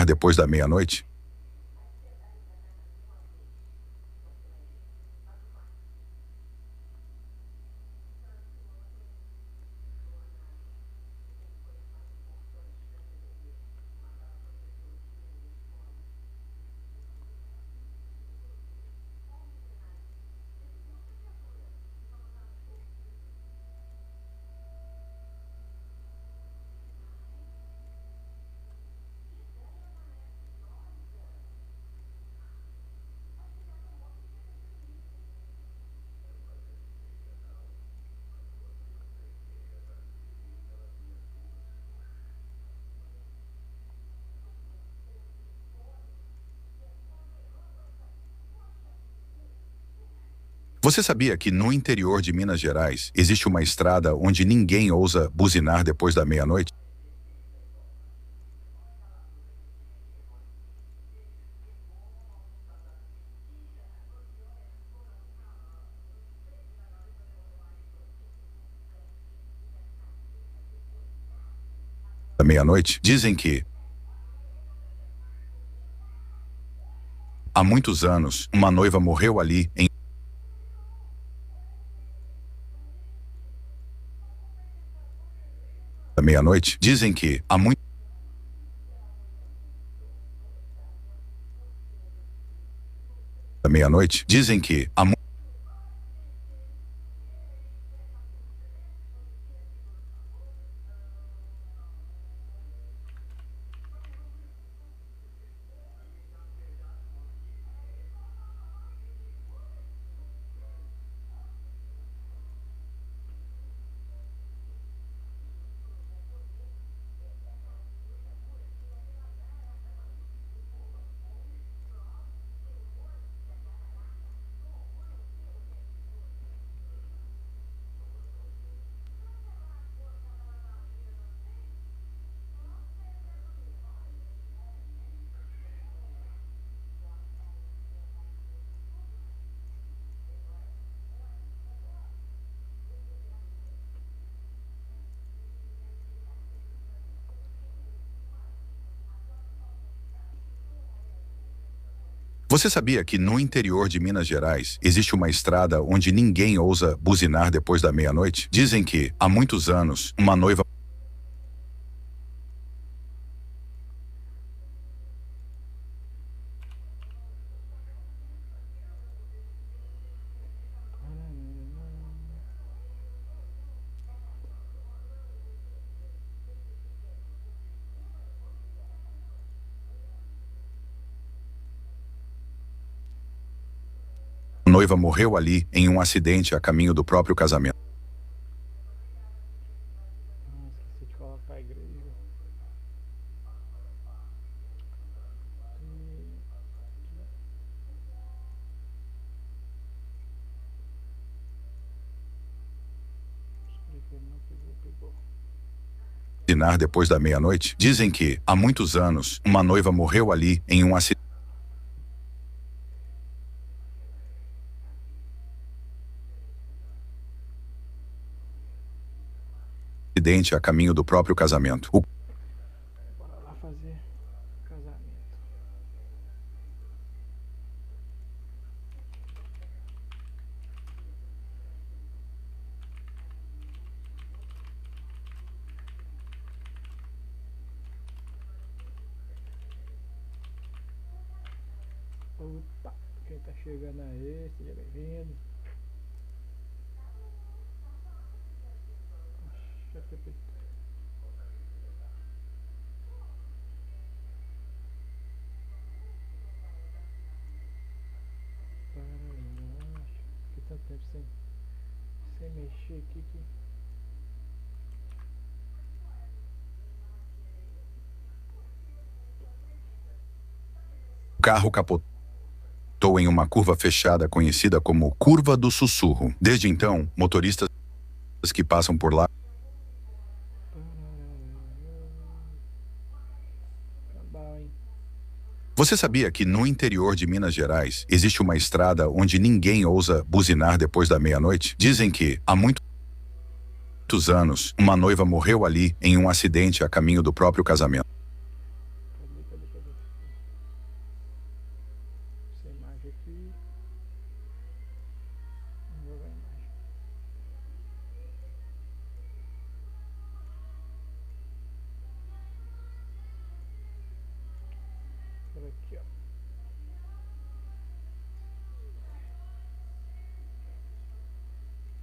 buzinar depois da meia-noite? Você sabia que no interior de Minas Gerais existe uma estrada onde ninguém ousa buzinar depois da meia-noite? Da meia-noite? Dizem que há muitos anos uma noiva morreu ali em da meia-noite. Dizem que há muito da meia-noite. Dizem que há Você sabia que no interior de Minas Gerais existe uma estrada onde ninguém ousa buzinar depois da meia-noite? Dizem que há muitos anos uma noiva morreu ali em um acidente a caminho do próprio casamento. Esqueci de colocar a igreja. Não pegou. Buzinar depois da meia-noite? Dizem que há muitos anos uma noiva morreu ali em um acidente a caminho do próprio casamento. Bora lá fazer casamento. Opa, quem tá chegando aí, seja bem-vindo. Fiquei tanto tempo sem mexer aqui que... O carro capotou em uma curva fechada conhecida como Curva do Sussurro. Desde então, motoristas que passam por lá Você sabia que no interior de Minas Gerais existe uma estrada onde ninguém ousa buzinar depois da meia-noite? Dizem que há muitos anos uma noiva morreu ali em um acidente a caminho do próprio casamento. aqui, ó.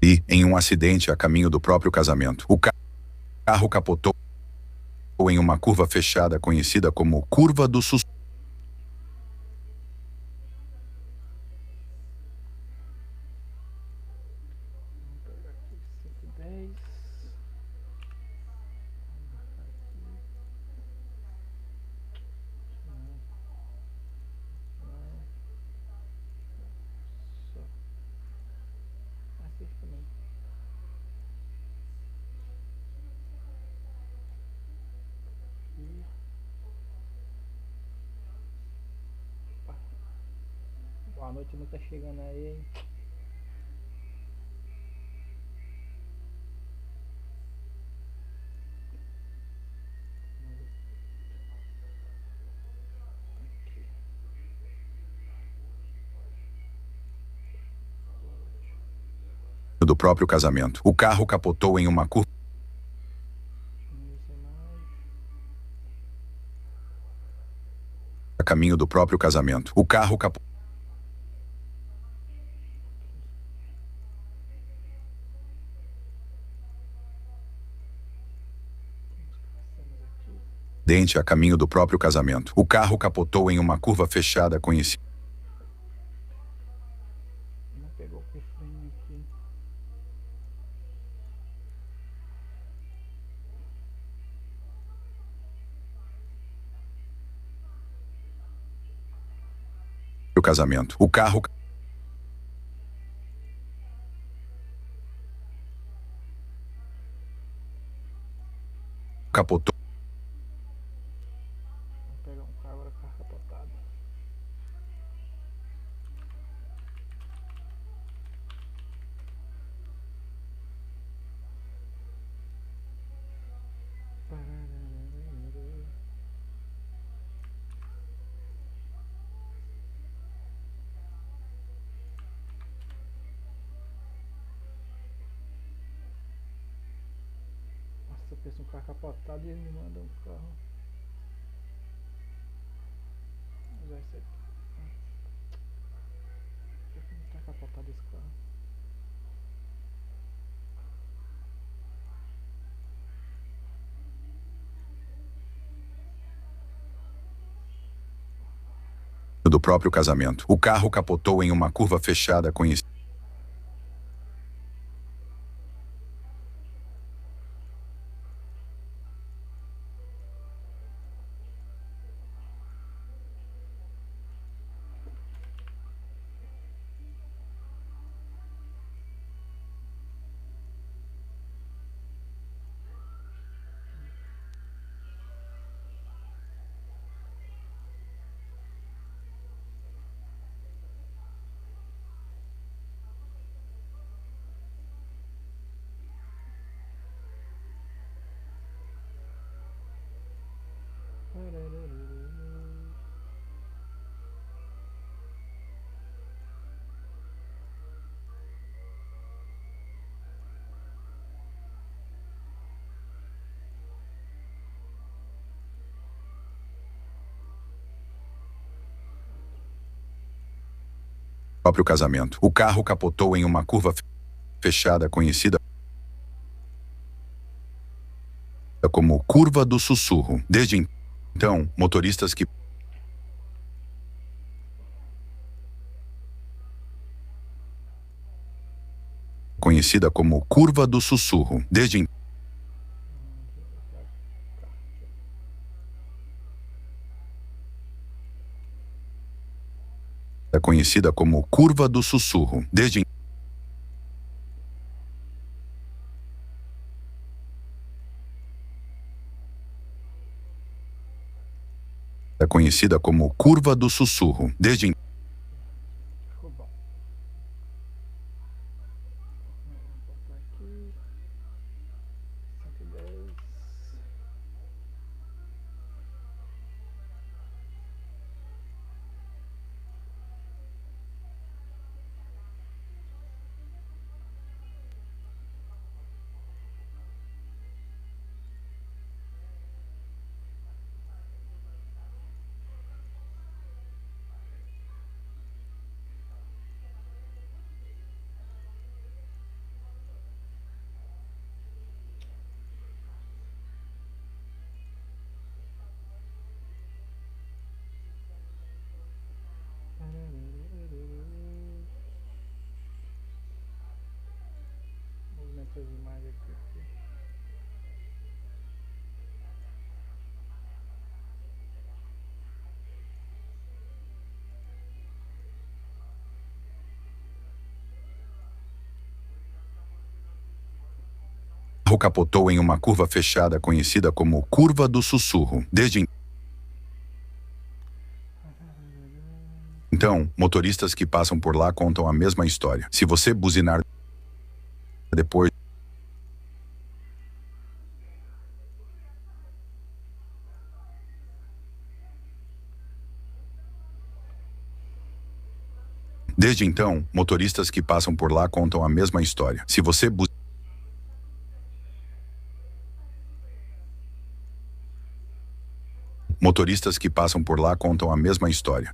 E, em um acidente a caminho do próprio casamento, o carro capotou em uma curva fechada conhecida como Curva do Sussurro. Vamos pegar aqui 110. Vamos marcar aqui. Não, não. Só. Assiste também. Aqui. Opa. Boa noite, não tá chegando aí, hein? Aqui. Do próprio casamento, o carro capotou em uma curva Essa imagem. a caminho do próprio casamento. O carro capotou Passamos aqui. a caminho do próprio casamento. O carro capotou em uma curva fechada conhecida Não pegou o keyframe aqui. do casamento. O carro capotou Vamos pegar um carro agora com a capotada. Nossa, eu penso um carro capotado e ele me manda um carro. Vou usar esse aqui. Por que não tá capotado esse carro? do próprio casamento. O carro capotou em uma curva fechada conhecida do próprio casamento. O carro capotou em uma curva fechada conhecida como Curva do Sussurro. Desde então, motoristas que conhecida como Curva do Sussurro. Desde é conhecida como Curva do Sussurro. Desde é conhecida como Curva do Sussurro. Desde Ficou bom. Vamos botar aqui. 110. carro capotou em uma curva fechada conhecida como Curva do Sussurro. Desde então, motoristas que passam por lá contam a mesma história. Se você buzinar depois Desde então, motoristas que passam por lá contam a mesma história. Se você Motoristas que passam por lá contam a mesma história.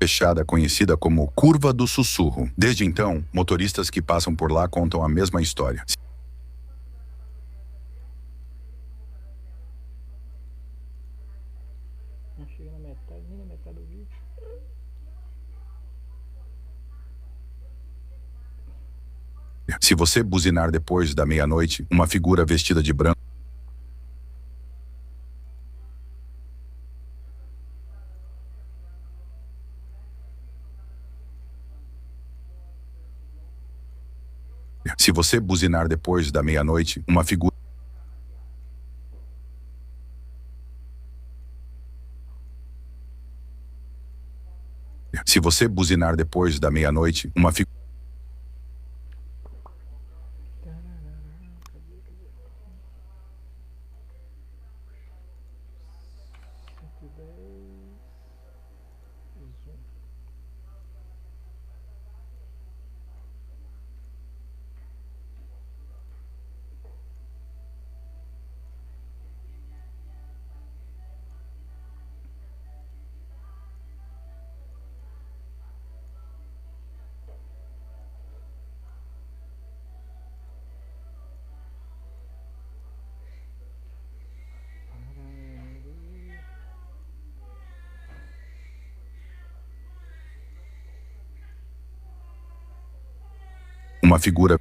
Fechada conhecida como Curva do Sussurro. Desde então, motoristas que passam por lá contam a mesma história. Não chega na metade, nem na metade do vídeo. Se você buzinar depois da meia-noite, uma figura vestida de branco Se você buzinar depois da meia-noite, uma figura Se você buzinar depois da meia-noite, uma figura Uma figura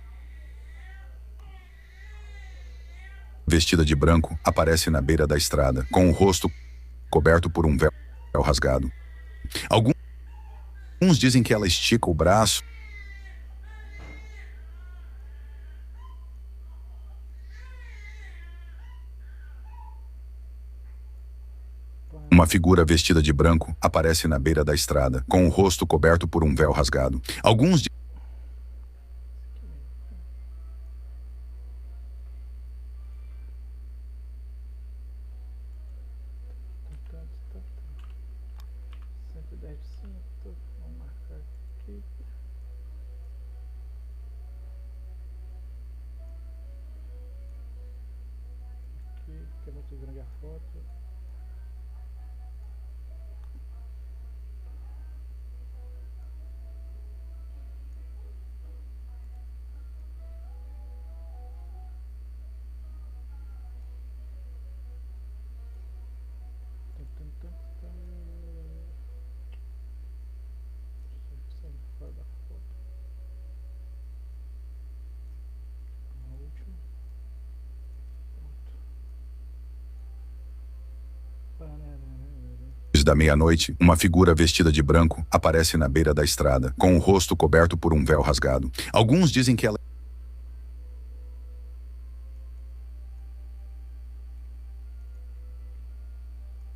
vestida de branco aparece na beira da estrada, com o rosto coberto por um véu rasgado. Alguns dizem que ela estica o braço. Uma figura vestida de branco aparece na beira da estrada, com o rosto coberto por um véu rasgado. Alguns Vamos marcar aqui. Aqui, que é muito grande a foto. Fora da foto. A última. Da meia-noite, uma figura vestida de branco aparece na beira da estrada, com o rosto coberto por um véu rasgado. Alguns dizem que ela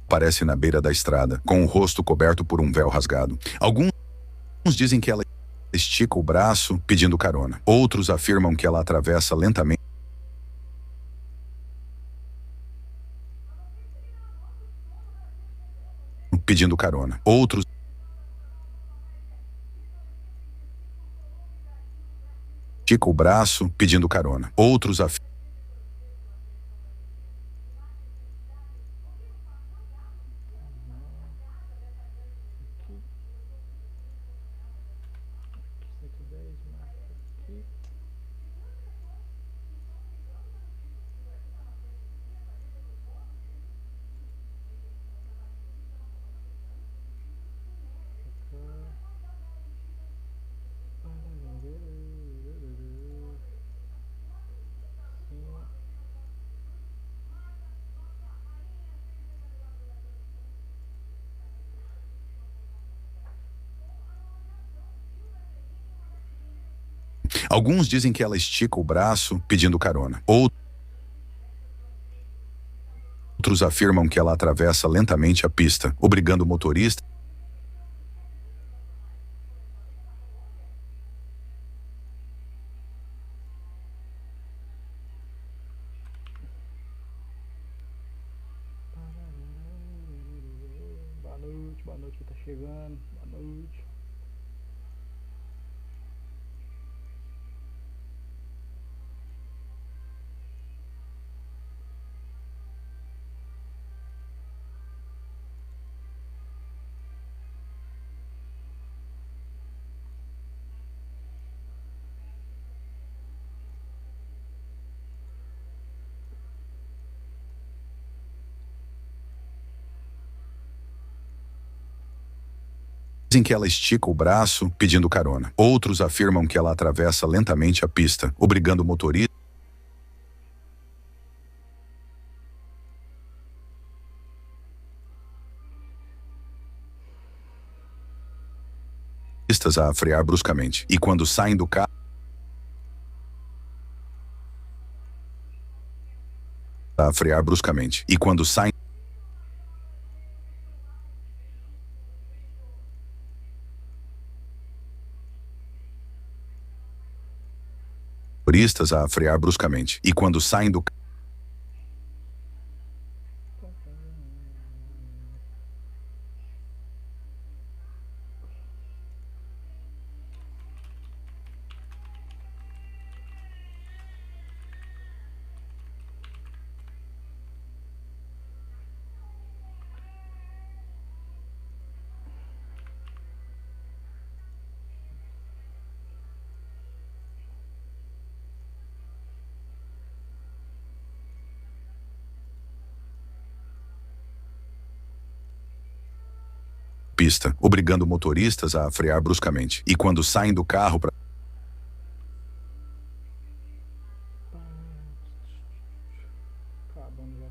aparece na beira da estrada, com o rosto coberto por um véu rasgado. Alguns dizem que ela estica o braço, pedindo carona. Outros afirmam que ela atravessa lentamente, pedindo carona. Outros estica o braço, pedindo carona. Outros afirmam Aqui. 110, marca aqui. Alguns dizem que ela estica o braço, pedindo carona. Outros afirmam que ela atravessa lentamente a pista, obrigando o motorista Boa noite que tá chegando. Boa noite. dizem que ela estica o braço, pedindo carona. Outros afirmam que ela atravessa lentamente a pista, obrigando o motorista a frear bruscamente. E quando saem do carro, a frear bruscamente. E quando saem motoristas a frear bruscamente. E quando saem do pista, obrigando motoristas a frear bruscamente. E quando saem do carro Acabando já.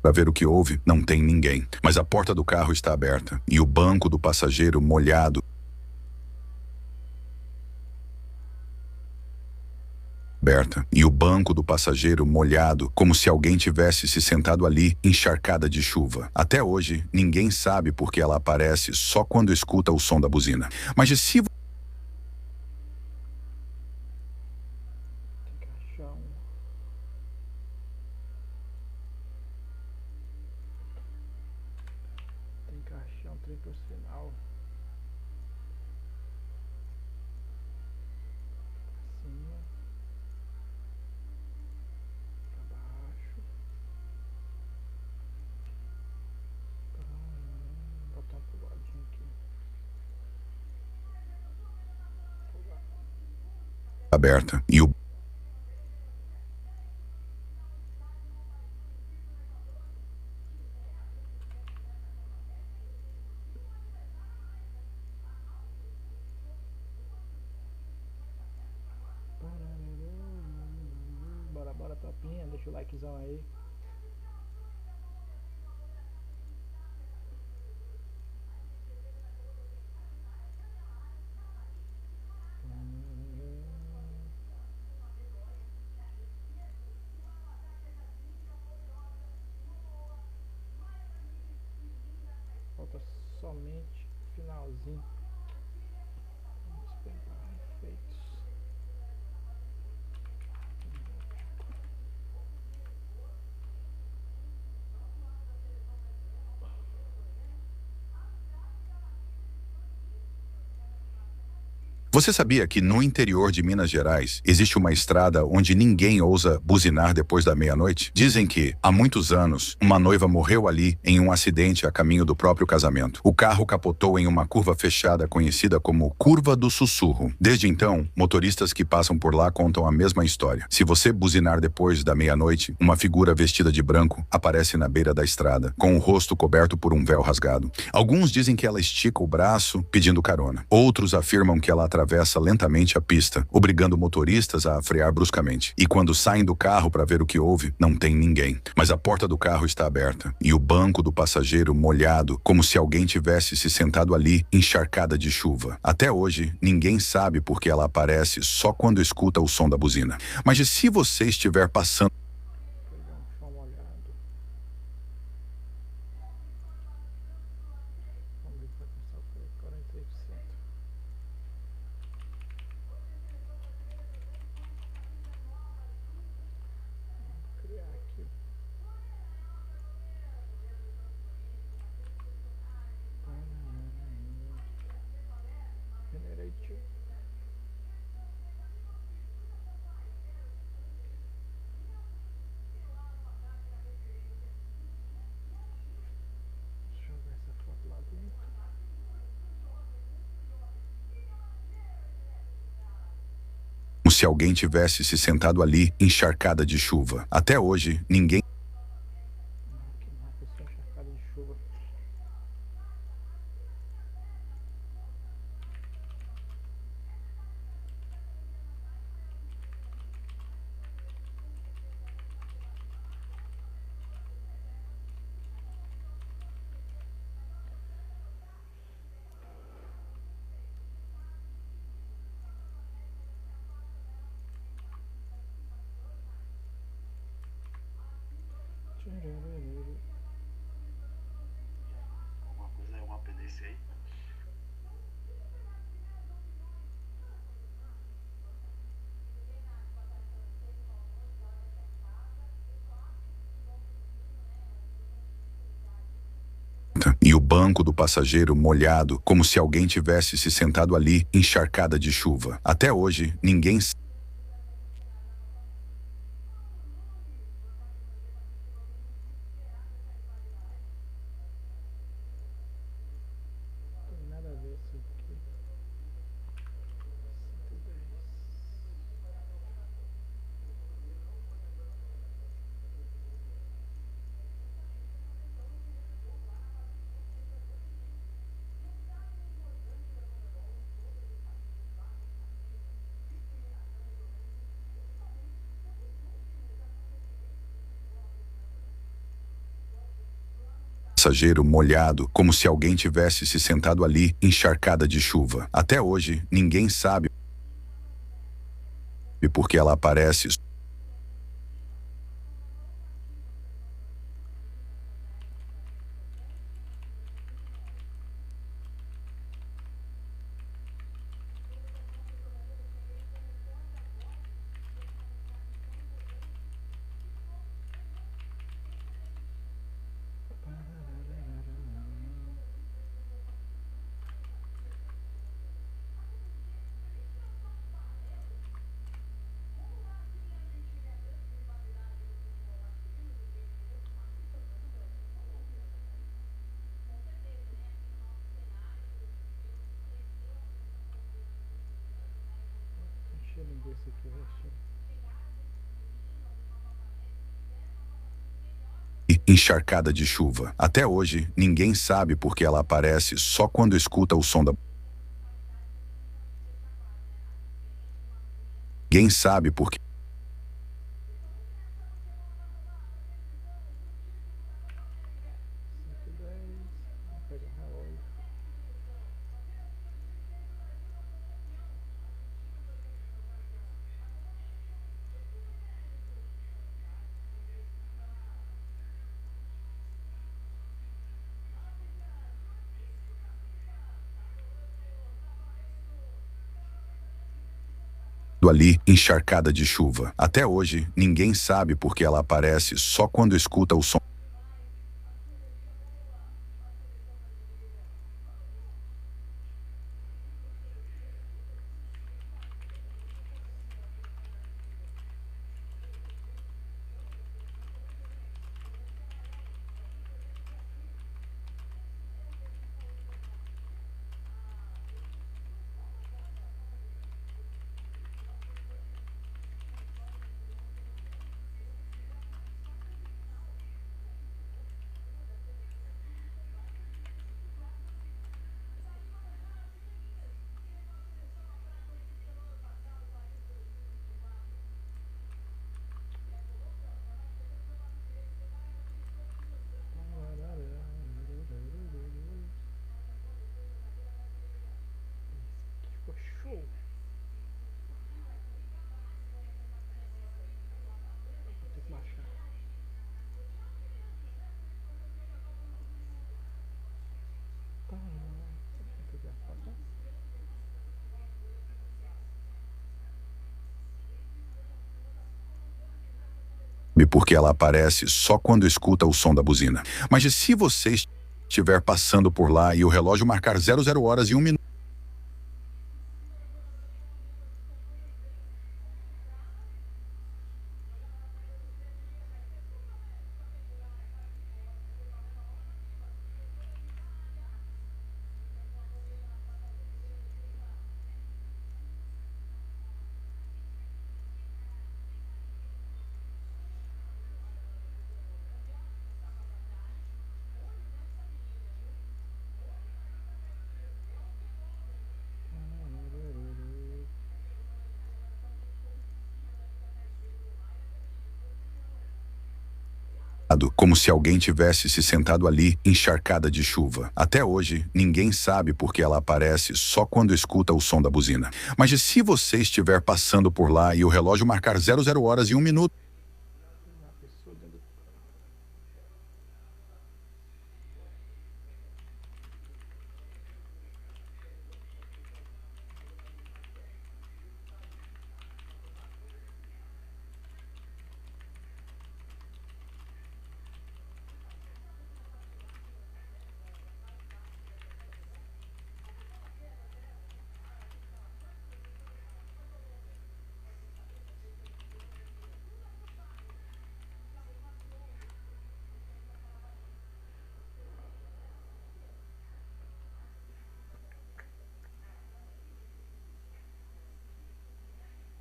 para ver o que houve, não tem ninguém. Mas a porta do carro está aberta e o banco do passageiro molhado. E o banco do passageiro molhado, como se alguém tivesse se sentado ali, encharcada de chuva. Até hoje, ninguém sabe por que ela aparece só quando escuta o som da buzina. Mas se Tem que achar um. Tem que achar um trem pro sinal. Cima. Pra baixo. Botar pro ladinho aqui. aberta e o Bora, topinha. Deixa o likezão aí. Falta somente finalzinho. Vamos pegar efeitos. Você sabia que no interior de Minas Gerais existe uma estrada onde ninguém ousa buzinar depois da meia-noite? Dizem que, há muitos anos, uma noiva morreu ali em um acidente a caminho do próprio casamento. O carro capotou em uma curva fechada conhecida como Curva do Sussurro. Desde então, motoristas que passam por lá contam a mesma história. Se você buzinar depois da meia-noite, uma figura vestida de branco aparece na beira da estrada, com o rosto coberto por um véu rasgado. Alguns dizem que ela estica o braço pedindo carona. Outros afirmam que ela atravessa lentamente a pista, obrigando motoristas a frear bruscamente. E quando saem do carro para ver o que houve, não tem ninguém. Mas a porta do carro está aberta e o banco do passageiro molhado, como se alguém tivesse se sentado ali, encharcada de chuva. Até hoje, ninguém sabe por que ela aparece só quando escuta o som da buzina. Mas e se você estiver passando Pegar um chão molhado. Vamos ver se vai começar por 43%. Vamos criar aqui. Generate. Deixa eu jogar essa foto lá dentro. como se alguém tivesse se sentado ali, encharcada de chuva. Até hoje, ninguém Que uma pessoa encharcada de chuva. Tchurururu. Alguma coisa, alguma pendência aí? e o banco do passageiro molhado, como se alguém tivesse se sentado ali, encharcada de chuva. Até hoje, ninguém sabe. Não tem nada a ver isso aqui. 110. Passageiro molhado, como se alguém tivesse se sentado ali, encharcada de chuva. Até hoje, ninguém sabe porque ela aparece. Encher linguiça aqui, o restinho. Encharcada de chuva. Até hoje, ninguém sabe porque ela aparece só quando escuta o som da. Ninguém sabe porque. 110. Vamos pegar o relógio. ali, encharcada de chuva. Até hoje, ninguém sabe por que ela aparece só quando escuta o som. Ficou show. Vou ter que baixar. Tá, deixa eu ver a foto. Porque ela aparece só quando escuta o som da buzina. Mas e se você estiver passando por lá e o relógio marcar 00 horas e 1 minuto? Como se alguém tivesse se sentado ali, encharcada de chuva. Até hoje, ninguém sabe por que ela aparece só quando escuta o som da buzina. Mas e se você estiver passando por lá e o relógio marcar 00 horas e 1 minuto? Uma pessoa dentro do...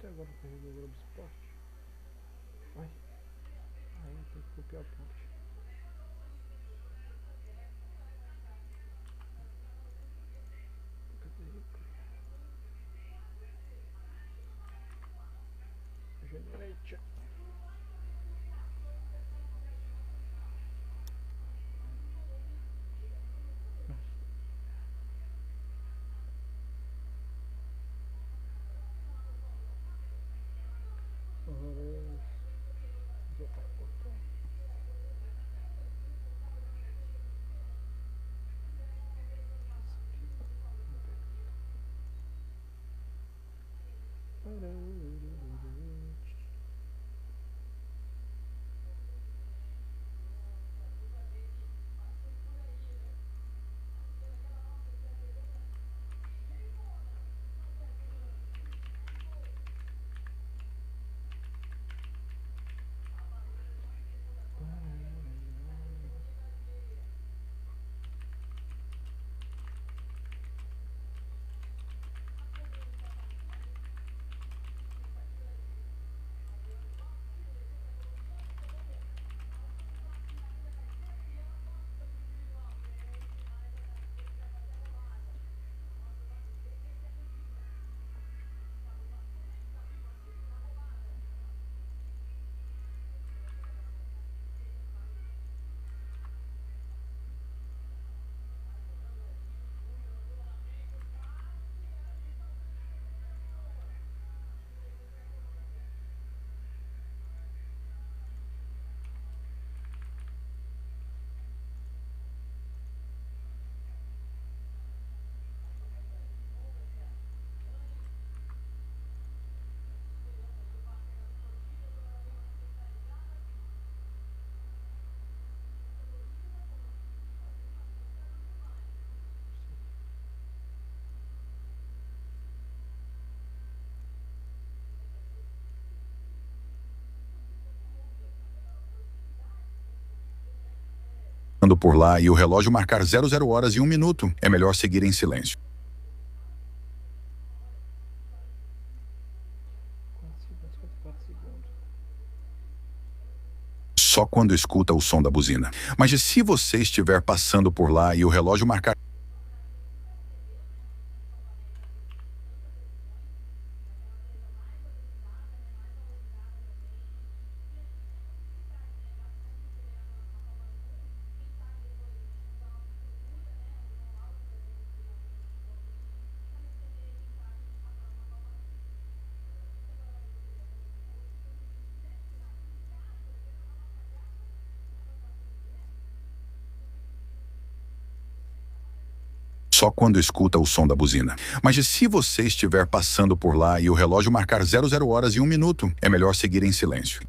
Até agora eu carreguei o Globo Esporte. Vai. Aí eu tenho que copiar o ponto. Generate. Já tá cortando. passando por lá e o relógio marcar 00 horas e 1 minuto, é melhor seguir em silêncio. 4 segundos, 54 segundos. Só quando escuta o som da buzina. Mas e se você estiver passando por lá e o relógio marcar... Só quando escuta o som da buzina. Mas e se você estiver passando por lá e o relógio marcar 00 horas e 1 minuto, é melhor seguir em silêncio.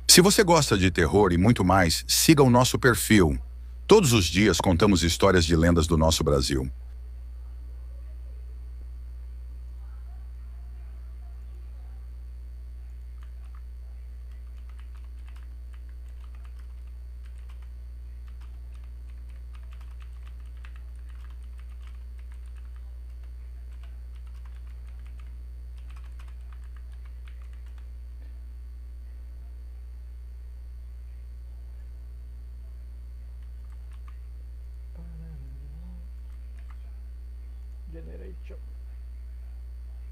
Se você gosta de terror e muito mais, siga o nosso perfil. Todos os dias contamos histórias de lendas do nosso Brasil. Generation.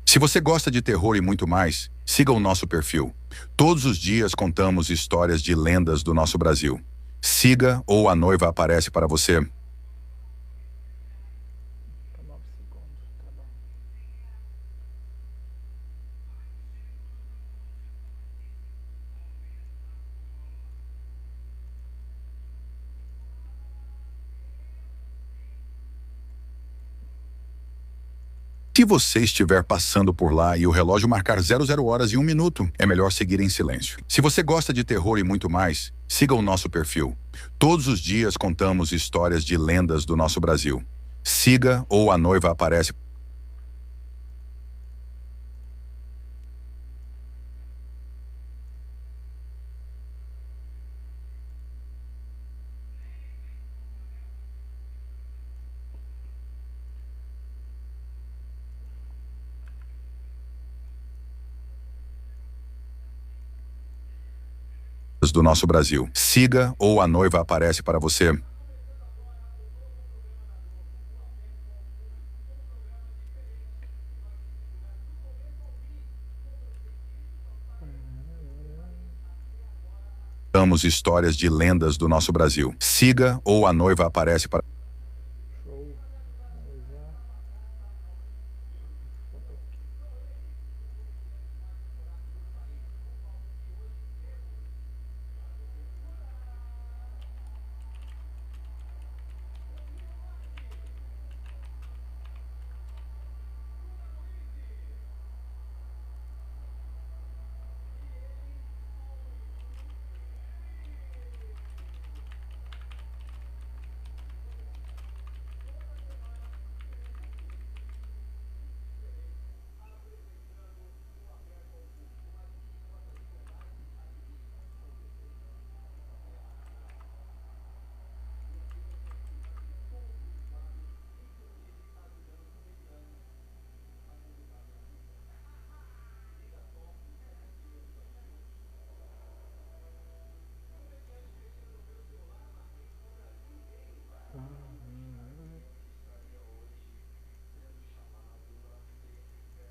Se você gosta de terror e muito mais, siga o nosso perfil. Todos os dias contamos histórias de lendas do nosso Brasil. Siga ou a noiva aparece para você. Tá 9 segundos, tá bom. Se você estiver passando por lá e o relógio marcar 00 horas e 1 minuto, é melhor seguir em silêncio. Se você gosta de terror e muito mais, siga o nosso perfil. Todos os dias contamos histórias de lendas do nosso Brasil. Siga ou a noiva aparece. Do nosso Brasil. Siga ou a noiva aparece para você. Contamos histórias de lendas do nosso Brasil. Siga ou a noiva aparece para... Show. Vamos lá.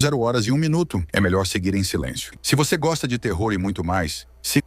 0h01. É melhor seguir em silêncio. Se você gosta de terror e muito mais, siga.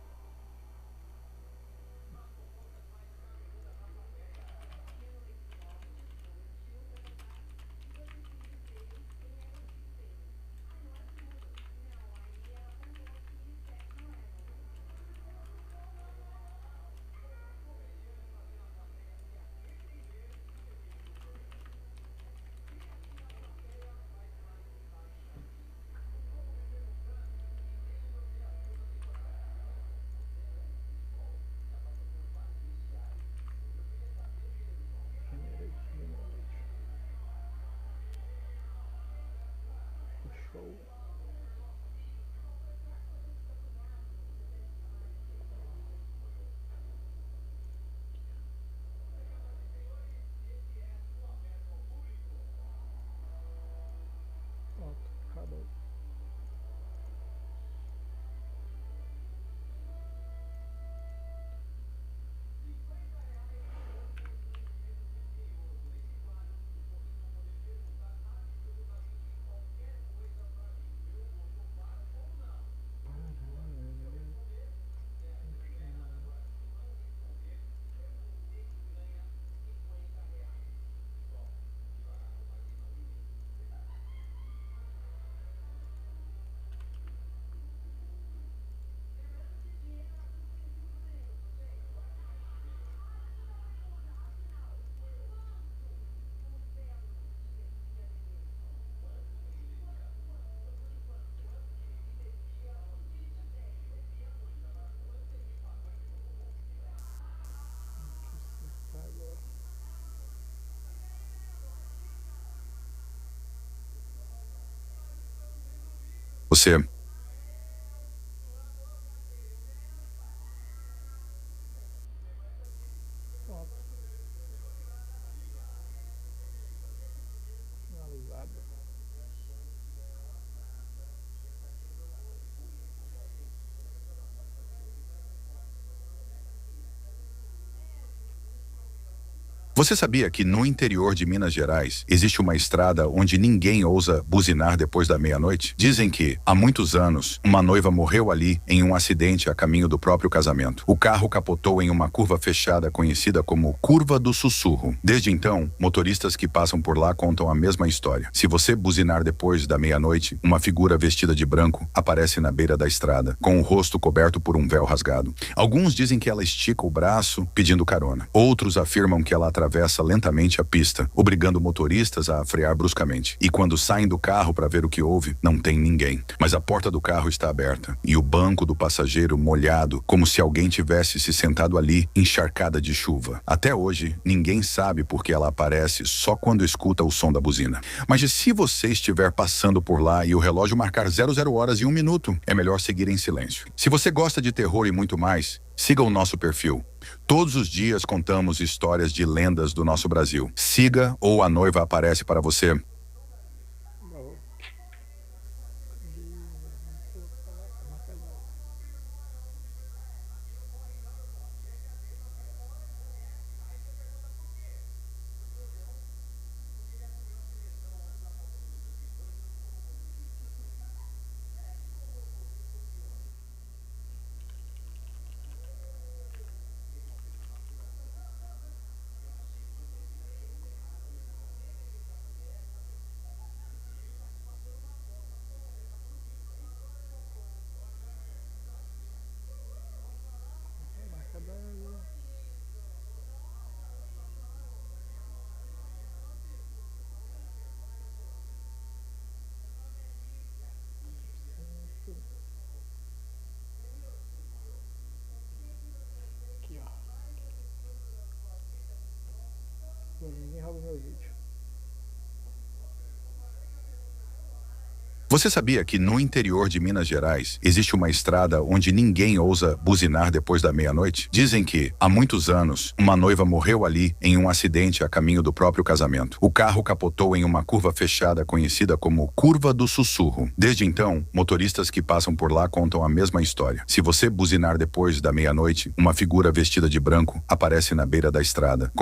Show. Pronto, acabou. Agora. Você. Pronto. Finalizado. Você sabia que no interior de Minas Gerais existe uma estrada onde ninguém ousa buzinar depois da meia-noite? Dizem que, há muitos anos, uma noiva morreu ali em um acidente a caminho do próprio casamento. O carro capotou em uma curva fechada conhecida como Curva do Sussurro. Desde então, motoristas que passam por lá contam a mesma história. Se você buzinar depois da meia-noite, uma figura vestida de branco aparece na beira da estrada, com o rosto coberto por um véu rasgado. Alguns dizem que ela estica o braço pedindo carona. Outros afirmam que ela atravessa lentamente a pista, obrigando motoristas a frear bruscamente. E quando saem do carro para ver o que houve, não tem ninguém. Mas a porta do carro está aberta e o banco do passageiro molhado, como se alguém tivesse se sentado ali, encharcada de chuva. Até hoje, ninguém sabe por que ela aparece só quando escuta o som da buzina. Mas e se você estiver passando por lá e o relógio marcar 00h01, é melhor seguir em silêncio. Se você gosta de terror e muito mais, siga o nosso perfil. Todos os dias contamos histórias de lendas do nosso Brasil. Siga ou a noiva aparece para você. Bom. Marca d'água. Aqui, ó. Agora ninguém rouba meu vídeo. Você sabia que no interior de Minas Gerais existe uma estrada onde ninguém ousa buzinar depois da meia-noite? Dizem que, há muitos anos, uma noiva morreu ali em um acidente a caminho do próprio casamento. O carro capotou em uma curva fechada conhecida como Curva do Sussurro. Desde então, motoristas que passam por lá contam a mesma história. Se você buzinar depois da meia-noite, uma figura vestida de branco aparece na beira da estrada.